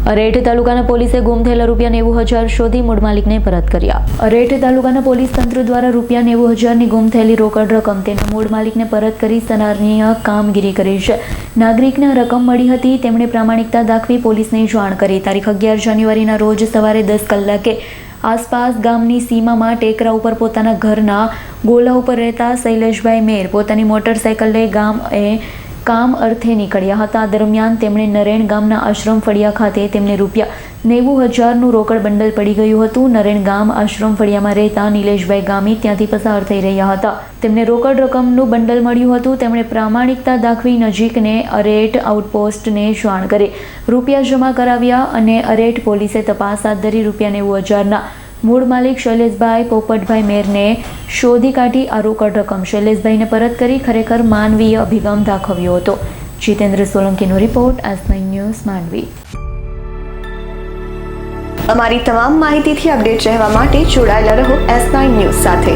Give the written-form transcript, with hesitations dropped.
અરેઠ તાલુકાના પોલીસે ગુમ થયેલા ₹90,000 શોધી મૂળ માલિકને પરત કર્યા। અરેઠ તાલુકાના પોલીસ તંત્ર દ્વારા ₹90,000ની ગુમ થયેલી રોકડ રકમ તેના મૂળ માલિકને પરત કરી સરાહનીય કામગીરી કરી છે। નાગરિકને રકમ મળી હતી, તેમણે પ્રામાણિકતા દાખવી પોલીસને જાણ કરી। તારીખ 11 જાન્યુઆરીના રોજ સવારે 10 કલાકે આસપાસ ગામની સીમામાં ટેકરા ઉપર પોતાના ઘરના ગોલા ઉપર રહેતા શૈલેષભાઈ મેર પોતાની મોટરસાયકલ લઈ કામ અર્થે નીકળ્યા હતા। દરમિયાન તેમણે નરેણ ગામના આશ્રમ ફળિયા ખાતે તેમને ₹90,000નું રોકડ બંડલ પડી ગયું હતું। નરેણ ગામ આશ્રમ ફળિયામાં રહેતા નિલેશભાઈ ગામી ત્યાંથી પસાર થઈ રહ્યા હતા। તેમને રોકડ રકમનું બંડલ મળ્યું હતું। તેમણે પ્રામાણિકતા દાખવી નજીકને અરેઠ આઉટપોસ્ટને જાણ કરી રૂપિયા જમા કરાવ્યા અને અરેઠ પોલીસે તપાસ હાથ ધરી ₹90,000ના મૂળ માલિક શૈલેષભાઈ પોપટભાઈ મેરને શોધી કાઢી આ રોકડ રકમ શૈલેષભાઈને પરત કરી ખરેખર માનવીય અભિગમ દાખવ્યો હતો। જીતેન્દ્ર સોલંકીનો રિપોર્ટ, S9 ન્યૂઝ, માંડવી। અમારી તમામ માહિતીથી અપડેટ રહેવા માટે જોડાયેલા રહો S9 ન્યૂઝ સાથે।